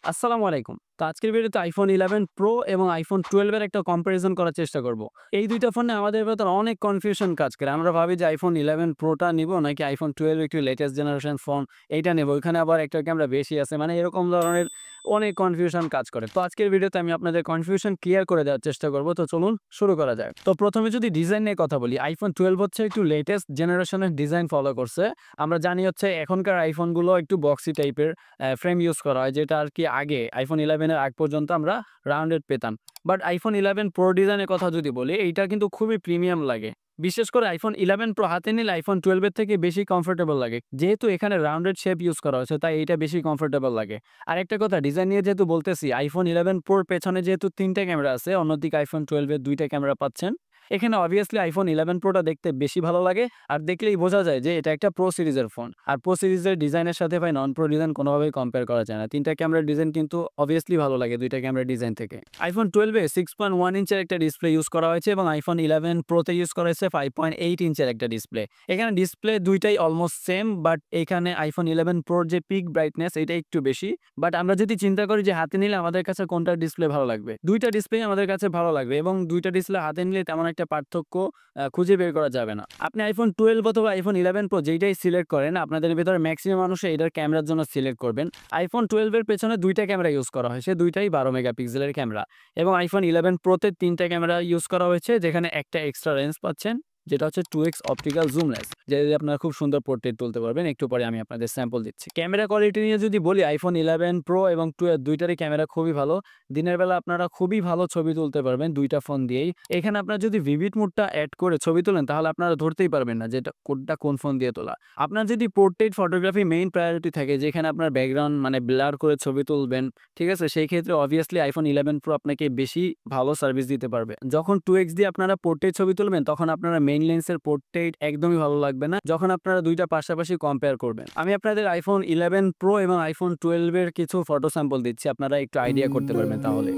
আসসালামু আলাইকুম। তো আজকের ভিডিওতে iPhone 11 Pro এবং iPhone 12 এর একটা কম্পারিজন করার চেষ্টা করব। এই ২ টা ফোনে আমাদের ভেতর অনেক কনফিউশন কাজ করে। আমরা ভাবি যে iPhone 11 Pro টা নিবো নাকি iPhone 12 একটু লেটেস্ট জেনারেশন ফোন এইটা নেবো। ওইখানে আবার একটা ক্যামেরা বেশি আছে। মানে এরকম ধরনের অনেক কনফিউশন কাজ করে। তো আজকের ভিডিওতে আমি আপনাদের কনফিউশন ক্লিয়ার করে দেওয়ার চেষ্টা করব। তো চলুন শুরু করা যাক। তো ১ম এ যদি ডিজাইন নিয়ে কথা বলি, iPhone 12 হচ্ছে একটু লেটেস্ট জেনারেশনের ডিজাইন ফলো করছে। আমরা জানি হচ্ছে এখনকার iPhone গুলো একটু বক্সি টাইপের ফ্রেম ইউজ করা হয়, যেটা আরকি আগে iPhone 11 এর আগ পর্যন্ত আমরা রাউন্ডেড পেতাম। বাট iPhone 11 Pro ডিজাইনের কথা যদি বলি, এইটা কিন্তু খুবই প্রিমিয়াম লাগে। বিশেষ করে iPhone 11 Pro হাতে নিলে iPhone 12 এর থেকে বেশি কমফোর্টেবল লাগে। যেহেতু এখানে রাউন্ডেড শেপ ইউজ করা হয়েছে, তাই এইটা বেশি কমফোর্টেবল লাগে। আরেকটা কথা, ডিজাইন নিয়ে যেহেতু বলতেছি, iPhone 11 Pro এর পেছনে যেহেতু ৩ টা ক্যামেরা আছে, অন্যদিকে iPhone 12 এর ২ টা ক্যামেরা পাচ্ছেন। এখানে অবভিয়াসলি iPhone 11 Pro টা দেখতে বেশি ভালো লাগে। আর দেখলেই বোঝা যায় যে এটা একটা প্রো সিরিজের ফোন। আর প্রো সিরিজের ডিজাইনের সাথে ভাই নন প্রো ডিজাইন কোনোভাবেই কম্পেয়ার করা যায় না। ৩ টা ক্যামেরার ডিজাইন কিন্তু অবভিয়াসলি ভালো লাগে ২ টা ক্যামেরার ডিজাইন থেকে। iPhone 12 এ 6.1 ইঞ্চের একটা ডিসপ্লে ইউজ করা হয়েছে এবং iPhone 11 Pro তে ইউজ করা হয়েছে 5.8 ইঞ্চের একটা ডিসপ্লে। এখানে ডিসপ্লে ২ টাই অলমোস্ট সেম, বাট এখানে iPhone 11 Pro র যে পিক ব্রাইটনেস এটা একটু বেশি। বাট আমরা যদি চিন্তা করি যে হাতে নিলে আমাদের কাছে কোনটা ডিসপ্লে ভালো লাগবে, ২ টা ডিসপ্লেই আমাদের কাছে ভালো লাগবে এবং ২ টা ডিসপ্লে হাতে নিলে তেমন একটা পার্থক্য খুঁজে বের করা যাবে না। আপনি iPhone 12 অথবা iPhone 11 Pro যেইটাই সিলেক্ট করেন, আপনাদের ভেতরে ম্যাক্সিমাম মানুষই এটার ক্যামেরার জন্য সিলেক্ট করবেন। iPhone 12 এর পেছনে ২ টা ক্যামেরা ইউজ করা হয়েছে, ২ টাই ১২ মেগাপিক্সেলের ক্যামেরা এবং iPhone 11 Pro তে ৩ টা ক্যামেরা ইউজ করা হয়েছে, যেখানে একটা এক্সট্রা লেন্স পাচ্ছেন, যেটা হচ্ছে 2x অপটিক্যাল জুম লেন্স, যেটা দিয়ে আপনারা খুব সুন্দর পোর্ট্রেট তুলতে পারবেন। একটু পরে আমি আপনাদের স্যাম্পল দিচ্ছি। ক্যামেরা কোয়ালিটি নিয়ে যদি বলি, iPhone 11 Pro এবং 12 দুইটারই ক্যামেরা খুবই ভালো। দিনের বেলা আপনারা খুবই ভালো ছবি তুলতে পারবেন ২ টা ফোন দিয়েই। এখানে আপনারা যদি ভিভিড মোডটা এড করে ছবি তোলেন, তাহলে আপনারা ধরতেই পারবেন না যে এটা কোনটা কোন ফোন দিয়ে তোলা। আপনার যদি পোর্ট্রেট ফটোগ্রাফি মেইন প্রায়োরিটি থাকে, যেখানে আপনার ব্যাকগ্রাউন্ড মানে ব্লার করে ছবি তুলবেন, ঠিক আছে? সেই ক্ষেত্রে অবভিয়াসলি iPhone 11 Pro আপনাকে বেশি ভালো সার্ভিস দিতে পারবে। যখন 2x দিয়ে আপনারা পোর্ট্রেট ছবি তুলবেন, তখন আপনারা মেইন লেন্সের পোর্ট্রেট একদমই ভালো লাগবে না, যখন আপনারা ২ টা পাশাপাশি কম্পেয়ার করবেন। আমি আপনাদের iPhone 11 Pro এবং iPhone 12 এর কিছু ফটো স্যাম্পল দিচ্ছি, আপনারা একটু আইডিয়া করতে পারবেন তাহলে।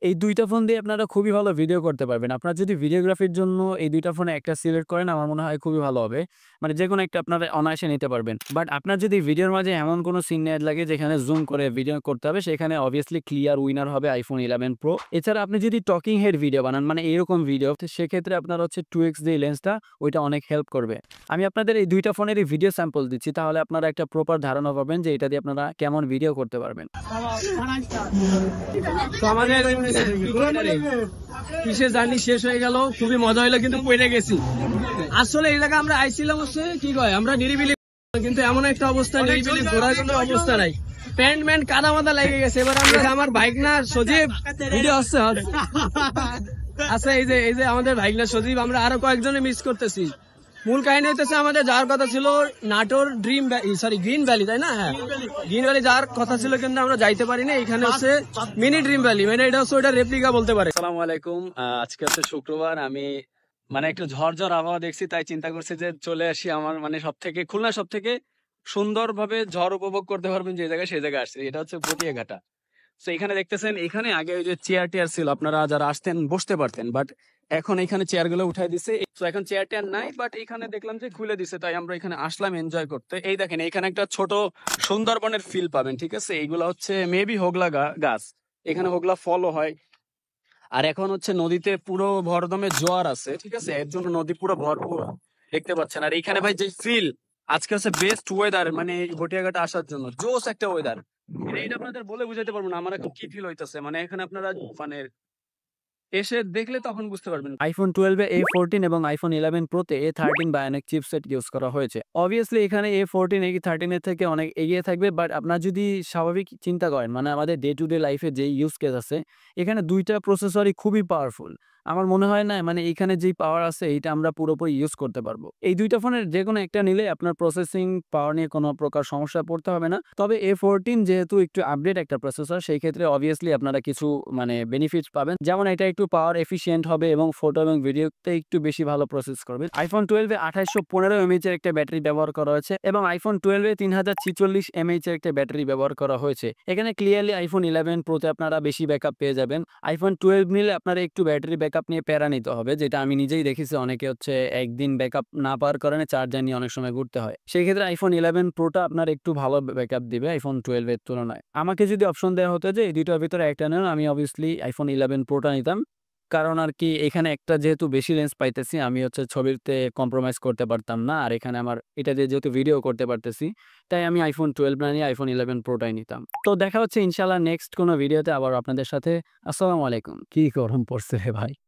এই ২ টা ফোন দিয়ে আপনারা খুবই ভালো ভিডিও করতে পারবেন। আপনারা যদি ভিডিওগ্রাফির জন্য এই ২ টা ফোনে একটা সিলেক্ট করেন, আমার মনে হয় খুবই ভালো হবে। মানে যেকোনো একটা আপনারা অনায়াসে নিতে পারবেন। বাট আপনার যদি ভিডিওর মাঝে এমন কোনো সিন নেয়ার লাগে যেখানে জুম করে ভিডিও করতে হবে, সেখানে অবভিয়াসলি ক্লিয়ার উইনার হবে iPhone 11 Pro। এছাড়া আপনি যদি টকিং হেড ভিডিও বানান, মানে এরকম ভিডিও, তো সেক্ষেত্রে আপনার হচ্ছে 2x যে লেন্সটা, ওইটা অনেক হেল্প করবে। আমি আপনাদের এই ২ টা ফোনেরই ভিডিও স্যাম্পল দিচ্ছি, তাহলে আপনারা একটা প্রপার ধারণা পাবেন যে এটা দিয়ে আপনারা কেমন ভিডিও করতে পারবেন। তো আমাদের কিসের জার্নি শেষ হয়ে গেল, খুবই মজা হইলো, কিন্তু পড়ে গেছি। আসলে এই জায়গা আমরা আইছিলাম হচ্ছে কি কয়, আমরা নিরিবিলি, কিন্তু এমন একটা অবস্থা নিরিবিলি ঘোরার কোনো অবস্থা নাই। প্যান্ট ম্যান্ট কাদা মাদা লেগে গেছে। এবার আমরা আমার বাইক না সজীব ভিডিও হচ্ছে আচ্ছা, এই যে আমাদের বাইক না সজীব, আমরা আরো কয়েকজনে মিস করতেছি। মূল কাহিনী হইতেছে, আমাদের যাওয়ার কথা ছিল নাটোর গ্রিন ভ্যালি, তাই না? হ্যাঁ, গ্রিন ভ্যালি যাওয়ার কথা ছিল, কিন্তু আমরা যাইতে পারি না। এখানে হচ্ছে মিনি ড্রিম ভ্যালি, মানে এটা হচ্ছে ওইটা রেপ্লিকা বলতে পারে। আসসালামু আলাইকুম। আজকে হচ্ছে শুক্রবার। আমি মানে একটু ঝড় আবহাওয়া দেখছি, তাই চিন্তা করছি যে চলে আসি আমার মানে খুলনা সব থেকে সুন্দরভাবে ঝড় উপভোগ করতে পারবেন যে জায়গায়, সেই জায়গায় আসছে। এটা হচ্ছে পটিয়াঘাটা। তো এখানে দেখতেছেন, এখানে আগে ওই যে চেয়ার টেয়ার ছিল, আপনারা যারা আসতেন বসতে পারতেন, বাট এখন এখানে চেয়ার গুলো উঠাই দিছে। তো এখন চেয়ার টেয়ার নাই, বাট এখানে দেখলাম যে খুলে দিছে, তাই আমরা এখানে আসলাম এনজয় করতে। এই দেখেন, এখানে একটা ছোট সুন্দরবনের ফিল পাবেন, ঠিক আছে? এইগুলা হচ্ছে মেবি হোগলা গাছ, এখানে হোগলা ফলও হয়। আর এখন হচ্ছে নদীতে পুরো ভরদমে জোয়ার আছে, ঠিক আছে? এর জন্য নদী পুরো ভরপুর দেখতে পাচ্ছেন। আর এখানে ভাই যে ফিল, আজকে হচ্ছে বেস্ট ওয়েদার, মানে ঘটিয়াঘাটা আসার জন্য জোস একটা ওয়েদার। এটা আপনাদের বলে বুঝাইতে পারবো না আমার এখন কি ফিল হইতেছে। মানে এখানে আপনারা মানে এসে দেখলে তখন বুঝতে পারবেন। iPhone 12 এ A14 এবং iPhone 11 Pro তে A13 বায়োনিক চিপসেট ইউজ করা হয়েছে। অবভিয়াসলি এখানে A14 A13 এর থেকে অনেক এগিয়ে থাকবে, বাট আপনারা যদি স্বাভাবিক চিন্তা করেন, মানে আমাদের ডে টু ডে লাইফে যে ইউজ কেস আছে, এখানে ২ টা প্রসেসরই খুবই পাওয়ারফুল। আমার মনে হয় না মানে এখানে যেই পাওয়ার আছে এইটা আমরা পুরোপুরি ইউজ করতে পারবো। এই ২ টা ফোনের যেকোনো একটা নিলে আপনার প্রসেসিং পাওয়ার নিয়ে কোনো প্রকার সমস্যায় পড়তে হবে না। তবে A14 যেহেতু একটু আপডেট একটা প্রসেসর, সেই ক্ষেত্রে অবভিয়াসলি আপনারা কিছু মানে বেনিফিটস পাবেন। যেমন এটা একটু পাওয়ার এফিশিয়েন্ট হবে এবং ফটো এবং ভিডিওতে একটু বেশি ভালো প্রসেস করবে। iPhone 12 এ ২৮১৫ mAh এর একটা ব্যাটারি ব্যবহার করা হয়েছে এবং iPhone 12 এ ৩০৪৬ mAh এর একটা ব্যাটারি ব্যবহার করা হয়েছে। এখানে ক্লিয়ারলি iPhone 11 Pro তে আপনারা বেশি ব্যাকআপ পেয়ে যাবেন। iPhone 12 নিলে আপনারা একটু ব্যাটারি ব্যাকআপ ব্যাকআপ নিয়ে প্যারা নিতে হবে, যেটা আমি নিজেই দেখেছি অনেকে হচ্ছে একদিন ব্যাকআপ না পাওয়ার কারণে চার্জার নিয়ে অনেক সময় ঘুরতে হয়। সেই ক্ষেত্রে iPhone 11 Pro-টা আপনার একটু ভালো ব্যাকআপ দিবে iPhone 12 এর তুলনায়। আমাকে যদি অপশন দেওয়া হতো যে এই ২ টার ভিতরে একটা নেন, আমি obviously iPhone 11 Pro-টা নিতাম। কারণ আরকি এখানে একটা যেহেতু বেশি লেন্স পাইতেছি, আমি হচ্ছে ছবিতে কম্প্রোমাইজ করতে পারতাম না। আর এখানে আমার এটা দিয়ে যেহেতু ভিডিও করতে পারতেছি, তাই আমি iPhone 12 না নিয়ে iPhone 11 Pro-টাই নিতাম। তো দেখা হচ্ছে ইনশাআল্লাহ নেক্সট কোনো ভিডিওতে আবার আপনাদের সাথে। আসসালামু আলাইকুম। কি গরম পড়ছে রে ভাই!